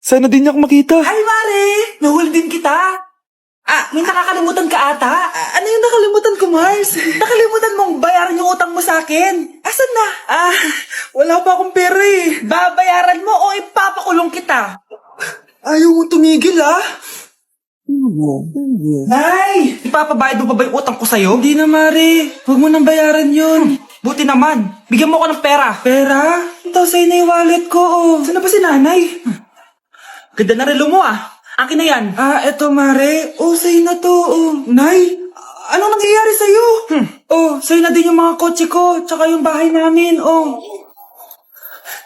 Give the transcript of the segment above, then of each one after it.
Sana din niya ako makita. Hi, Mare! Nahul din kita. May nakakalimutan ka ata. Ano yung nakalimutan ko, Mars? Nakalimutan mong bayaran yung utang mo sa akin. Asan na? Wala pa akong pera eh. Babayaran mo o ipapakulong kita? Ayaw mo tumigil Nay! Ipapabayad mo pa ba yung utang ko sa'yo? Hindi na, Mare. Huwag mo nang bayaran yun. Buti naman. Bigyan mo ko ng pera. Pera? Ito sa'yo na yung wallet ko, Saan na ba si nanay? Ganda na relo mo, Akin na yan. Eto, Mare. Sa'yo na to, Nay, ano nangyayari sa'yo? Sa'yo na din yung mga kotse ko, tsaka yung bahay namin,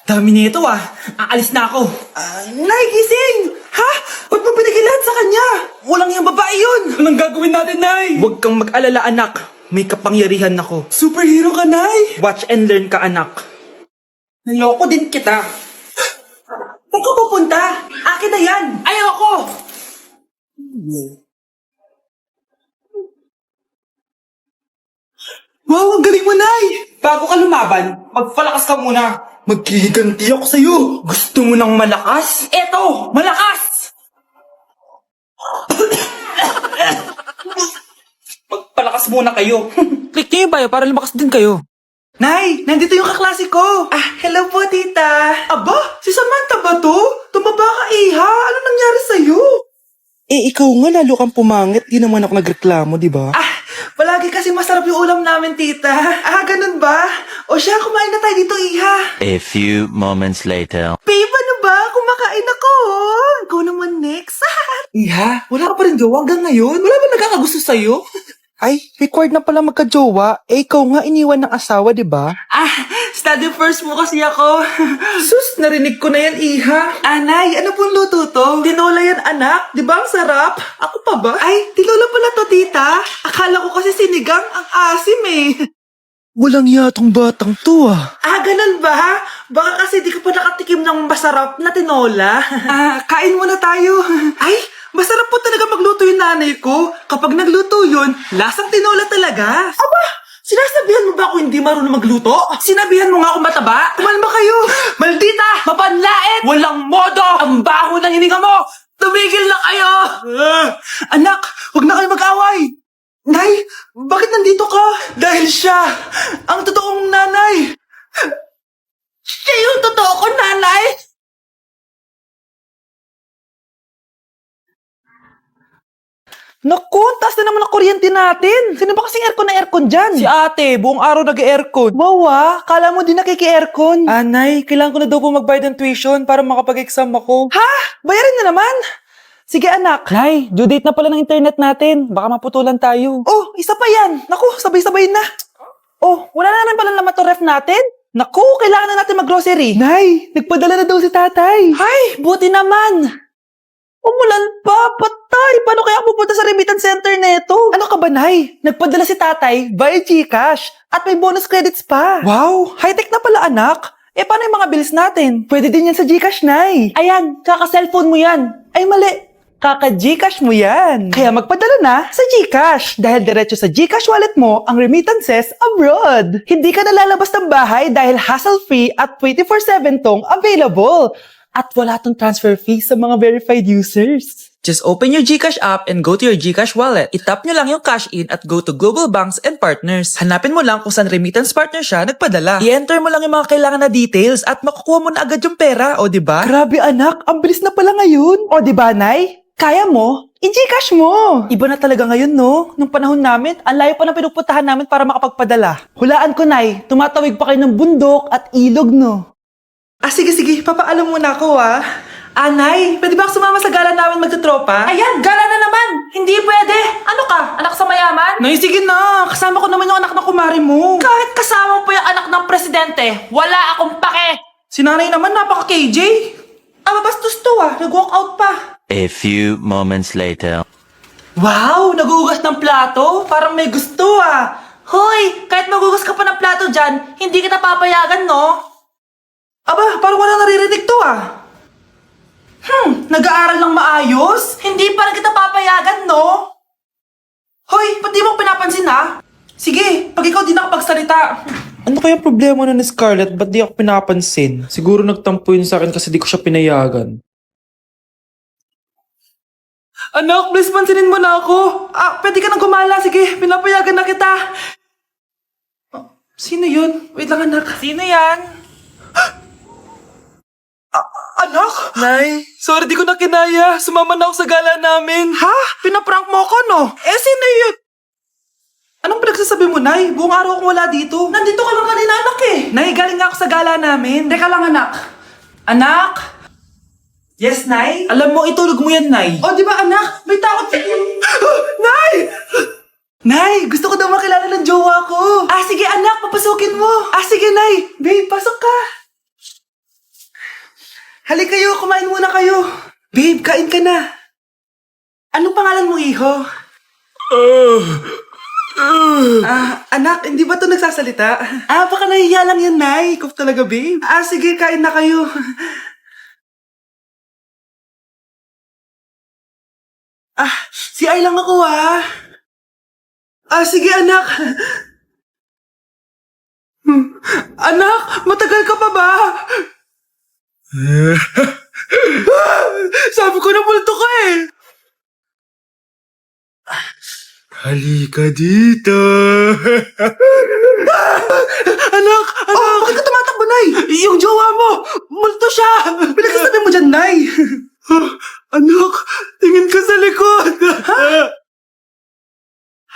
Dami nito, Aalis na ako. Nay, gising! Ha? Ba't mo pinigilan sa kanya? Walang yung babae yun! Anong gagawin natin, Nay? Huwag kang mag-alala, anak. May kapangyarihan ako. Superhero ka, Nay! Watch and learn ka, anak. Naloko din kita. Saan ka pupunta? Akin na yan! Ayoko! Wow, ang galing mo, Nay! Bago ka lumaban, magpalakas ka muna. Maghihiganti ako sa'yo. Gusto mo ng malakas? Eto! Malakas! Magpalakas muna kayo. Click niyo yung bio para lumakas din kayo. Nay, nandito yung kaklase ko. Hello po, tita. Aba, si Samantha ba to? Tumaba ka, Iha. Ano nangyari sa'yo? Ikaw nga lalo kang pumangit. Di naman ako nagreklamo, di ba? Palagi kasi masarap yung ulam namin, tita. Ganun ba? O siya, kumain na tayo dito, Iha. A few moments later. Babe, ano ba? Kumakain ako. Ikaw naman next. Iha, wala ka pa rin jowa hanggang ngayon? Wala ba nagkakagusto sa'yo? Ay, required na pala magka-jowa. Ikaw nga iniwan ng asawa, di ba? Study first mo kasi ako. Sus, narinig ko na yan, Iha. Nay, ano pong luto to? Tinola yan, anak. Di ba ang sarap? Ako pa ba? Ay, tinola pala to, tita. Akala ko kasi sinigang ang asim eh. Walang yatong batang to, Ganun ba? Baka kasi di ka pa nakatikim ng masarap na tinola. Kain muna tayo. Ay, masarap po talaga magluto yung nanay ko. Kapag nagluto yun, lasang tinola talaga. Aba, sinasabihan mo ba ako hindi marunong magluto? Sinabihan mo nga ako mataba? Kumalma kayo. Maldita! Mapanlait! Walang modo! Ang baho ng hininga mo! Tumigil na kayo! Anak, huwag na kayo mag-away! Nay, bakit nandito ka? Dahil siya, ang totoong nanay. Siya yung totoo ko, nanay? Naku, taas na naman ang kuryente natin. Sino ba kasing aircon dyan? Si ate, buong araw nag-aircon. Wow, kala mo di nakiki-aircon. Nay, kailangan ko na daw po magbayad ng tuition para makapag-exam ako. Ha? Bayarin na naman? Sige anak. Nay, due date na pala ng internet natin. Baka maputulan tayo. Isa pa yan. Naku, sabay-sabay na. Wala na rin pala naman to ref natin. Naku, kailangan na natin mag-grocery. Nay, nagpadala na daw si tatay. Ay, buti naman. Umulan pa, patay. Paano kaya pupunta sa remittance center neto? Ano ka ba, Nay? Nagpadala si tatay via GCash at may bonus credits pa. Wow, high-tech na pala, anak. Paano yung mga bills natin? Pwede din yan sa GCash, Nay. Ayan, kaka-cellphone mo yan. Ay, mali. Kaka-GCash mo yan. Kaya magpadala na sa GCash dahil diretso sa GCash wallet mo ang remittances abroad. Hindi ka nalalabas ng bahay dahil hassle-free at 24/7 tong available. At wala tong transfer fee sa mga verified users. Just open your GCash app and go to your GCash wallet. Itap nyo lang yung cash in at go to global banks and partners. Hanapin mo lang kung saan remittance partner siya nagpadala. I-enter mo lang yung mga kailangan na details at makukuha mo na agad yung pera, o diba? Grabe anak, ang bilis na pala ngayon. O diba, Nay? Kaya mo? I-GCash mo! Iba na talaga ngayon, no? Nung panahon namin, ang layo pa ng pinupuntahan namin para makapagpadala. Hulaan ko, Nay, tumatawid pa kayo ng bundok at ilog, no? Sige, papaalam muna ako, Nay, pwede ba ako sumama sa gala namin magtutropa? Ayan, gala na naman! Hindi pwede! Ano ka, anak sa mayaman? Nay, sige na! Kasama ko naman yung anak ng kumari mo. Kahit kasama mo pa yung anak ng presidente, wala akong pake! Si nanay naman, napaka-KJ. Bastos to, nag-walk out pa. A few moments later. Wow, nagugas ng plato? Parang may gusto, Hoy, kahit magugas ka pa ng plato dyan, hindi kita papayagan, no? Parang wala naririnig to, nag-aaral ng maayos? Hindi pa rin kita papayagan, no? Hoy, ba't di mo pinapansin, Sige, pag ikaw di nakapagsalita. Ano kaya problema na ni Scarlett? Ba't di ako pinapansin? Siguro nagtampo yun sa akin kasi di ko siya pinayagan. Anak, please pansinin mo na ako. Pwede ka nang gumala. Sige, pinapayagan na kita. Sino yun? Wait lang, anak. Sino yan? Anak? Nay, sorry di ko na kinaya. Sumama na ako sa gala namin. Ha? Pinaprank mo ako, no? Sino yun? Anong pinagsasabi mo, Nay? Buong araw akong wala dito. Nandito ka lang kanina, anak eh. Nay, galing nga ako sa gala namin. Teka lang, anak. Anak? Yes, Nay? Alam mo, itulog mo yan, Nay. O, di ba, anak? May takot ka. Nay! Nay, gusto ko daw makilala ng jowa ko. Sige, anak, papasukin mo. Sige, Nay. Babe, pasok ka. Halik kayo, kumain muna kayo. Babe, kain ka na. Anong pangalan mo, iho? Anak, hindi ba ito nagsasalita? Baka nahihiya lang yan, Nay. Ikaw talaga, babe. Sige, kain na kayo. Si Ay lang ako, sige, anak. Anak, matagal ka pa ba? Sabi ko na multo ka eh. Halika dito. Anak! Bakit ka tumatakbo, Nay? Yung jowa mo! Multo siya! Pinagsasabi mo dyan, Nay! Anak! Tingin ka sa likod!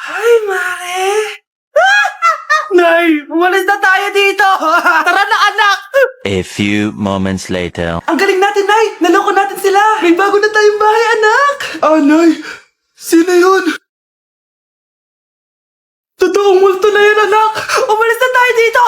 Hi, Mare! Nay! Umalis na tayo dito! Tara na, anak! A few moments later. Ang galing natin, Nay! Naloko natin sila! May bago na tayong bahay, anak! Nay! Sino yun? Totoong multo na yun, anak! Umalis na tayo dito!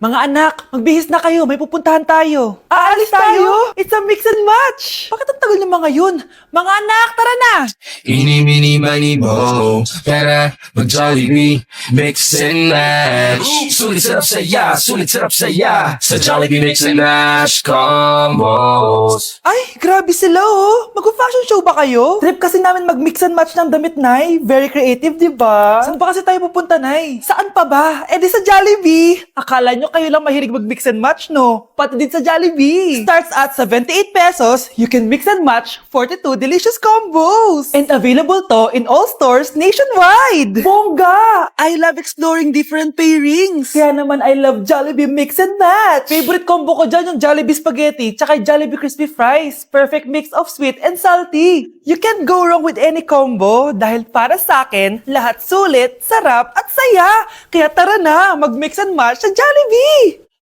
Mga anak, magbihis na kayo. May pupuntahan tayo. Aalis tayo? It's a mix and match. Bakit ang tagal ng mga yun? Mga anak, tara na! Eeny, meeny, miny, mo. Tara, mag-Jollibee, mix and match. Sulit sarap saya, sulit sarap saya. Sa Jollibee mix and match combos. Ay, grabe sila oh. Mag-fashion show ba kayo? Trip kasi namin mag-mix and match ng damit, Nay. Very creative, di ba? Saan ba kasi tayo pupunta, Nay? Saan pa ba? Di sa Jollibee. Akala nyo kayo lang mahilig mag-mix and match, no? Pati din sa Jollibee. Starts at 78 pesos, you can mix and match 42 delicious combos. And available to in all stores nationwide. Bongga! I love exploring different pairings. Kaya naman I love Jollibee mix and match. Favorite combo ko dyan yung Jollibee spaghetti tsaka yung Jollibee crispy fries. Perfect mix of sweet and salty. You can't go wrong with any combo dahil para sa akin, lahat sulit, sarap at saya. Kaya tara na, mag-mix and match sa Jollibee!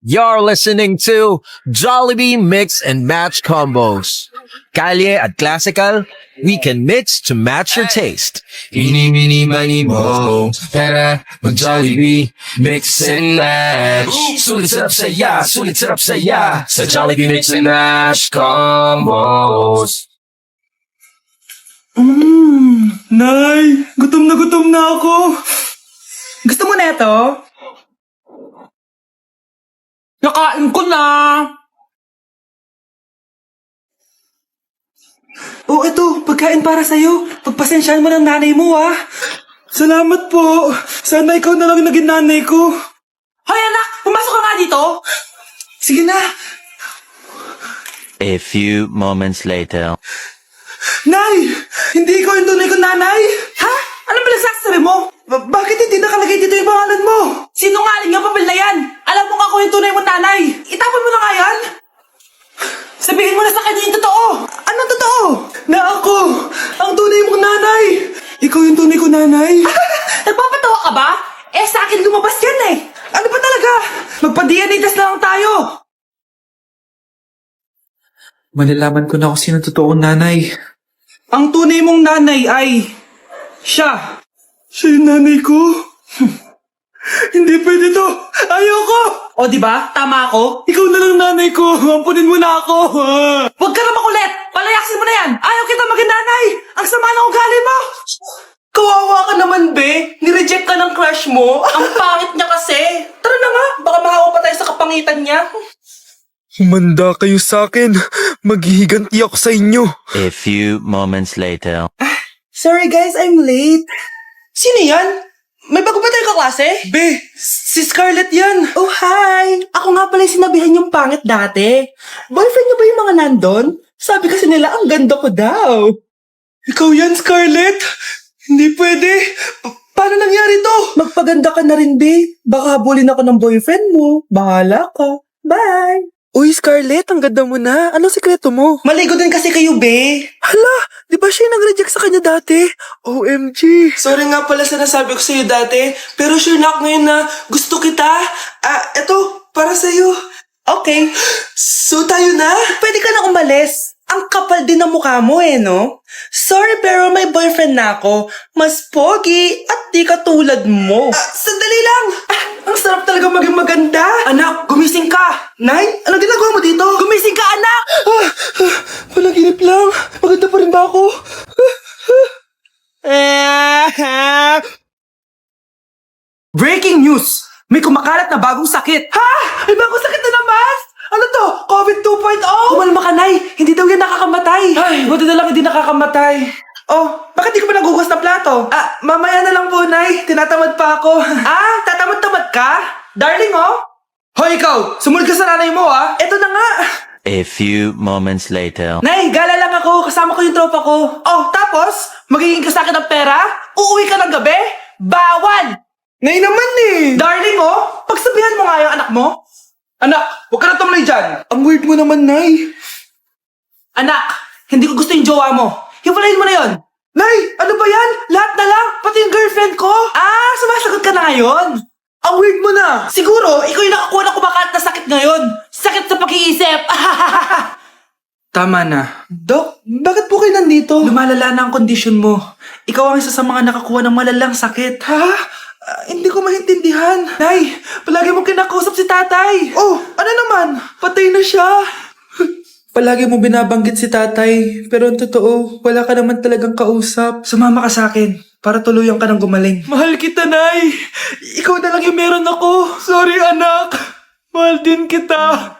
You're listening to Jollibee Mix and Match Combos. Kalye at Classical, we can mix to match your taste. Eeny, meeny, miny, mo. Tara, mag-Jollibee, mix and match. Sulit sarap saya, sulit sarap saya. Sa Jollibee mix and match combos. Nay, gutom na ako. Gusto mo na ito? Nakain ko na! Ito, pagkain para sa'yo. Pagpasensyaan mo ng nanay mo, Salamat po. Sana ikaw na lang yung naging nanay ko. Hoy, anak! Pumasok ka nga dito! Sige na! A few moments later. Nay! Hindi ikaw yung tunay kong nanay? Ha? Anong pinagsasabi mo? Bakit hindi nakalagay dito yung pangalan mo? Sinungaling yung papel na yan! Alam mo nga ako yung tunay mong nanay! Itapon mo na nga yan! Sabihin mo na sa kanya yung totoo! Anong totoo? Na ako! Ang tunay mong nanay! Ikaw yung tunay kong nanay? Nagpapatawa ka ba? Sa akin lumabas yan eh! Ano ba talaga? Magpa-DNA test na lang tayo! Malalaman ko na kung sino totoong nanay. Ang tunay mong nanay ay... siya. Siya yung nanay ko? Hindi pwede to. Ayoko! O diba? Tama ako? Ikaw na lang nanay ko. Ampunin mo na ako. Huwag ka na makulit. Palayasin mo na yan. Ayaw kita maging nanay. Ang sama ng ugali mo. Kawawa ka naman, be. Nireject ka ng crush mo. Ang pangit niya kasi. Tara na nga. Baka mahawa pa tayo sa kapangitan niya. Humanda kayo sa akin. Maghihiganti ako sa inyo. A few moments later. Sorry guys, I'm late. Sino yan? May bago ba tayo kaklase? Be, si Scarlett yan. Oh, hi. Ako nga pala yung sinabihan yung pangit dati. Boyfriend niyo ba yung mga nandun? Sabi kasi nila, ang ganda ko daw. Ikaw yan, Scarlett. Hindi pwede. Paano nangyari to? Magpaganda ka na rin, babe. Baka habulin ako ng boyfriend mo. Bahala ka. Bye. Uy, Scarlett, ang ganda mo na. Anong sikreto mo? Maligo din kasi kayo, be. Hala, di ba siya yung nag-reject sa kanya dati? OMG. Sorry nga pala sa nasabi ko sa'yo dati, pero sure na ako ngayon na gusto kita. Eto, para sa'yo. Okay. So tayo na? Pwede ka na umalis. Ang kapal din ng mukha mo no? Sorry pero may boyfriend na ako. Mas pogi at di katulad mo. Sandali lang. Ang sarap talaga maging maganda. Anak, gumising ka. Nay, anong ginagawa mo dito? Gumising ka, anak! Panaginip lang. Maganda pa rin ba ako? Breaking news! May kumakalat na bagong sakit. Ha? May bagong sakit na naman? Ano to? COVID 2.0? Kumalma ka, Nay. Hindi daw yan nakakamatay. Ay, buti na lang hindi nakakamatay. Oh, bakit di ka pa nagugas ng plato? Mamaya na lang po, Nay. Tinatamad pa ako. Tatamad-tamad ka? Darling, oh. Hoy, ikaw! Sumunod ka sa nanay mo, Eto na nga. A few moments later. Nay, gala lang ako. Kasama ko yung tropa ko. Oh, tapos? Magiging ka sa akin ng pera? Uuwi ka ng gabi? Bawal! Nay naman Darling, pagsabihan mo nga yung anak mo. Anak, huwag ka na tumulay dyan. Ang weird mo naman, Nay. Anak, hindi ko gusto yung jowa mo. Hiwalayin mo na yon. Nay, ano ba yan? Lahat na lang, pati yung girlfriend ko. Sumasagot ka na ngayon. Ang weird mo na. Siguro, ikaw yung nakakuha ng kumakalat na sakit ngayon. Sakit sa pag-iisip. Tama na. Dok, bakit po kayo nandito? Lumalala na ang kondisyon mo. Ikaw ang isa sa mga nakakuha ng malalang sakit. Ha? Hindi ko maintindihan. Nay, palagi mo kinakausap si tatay. Oh, ano naman? Patay na siya. Palagi mo binabanggit si tatay. Pero ang totoo, wala ka naman talagang kausap. Sumama ka sa akin para tuluyan ka ng gumaling. Mahal kita, Nay. Ikaw na lang yung meron ako. Sorry, anak. Mahal din kita.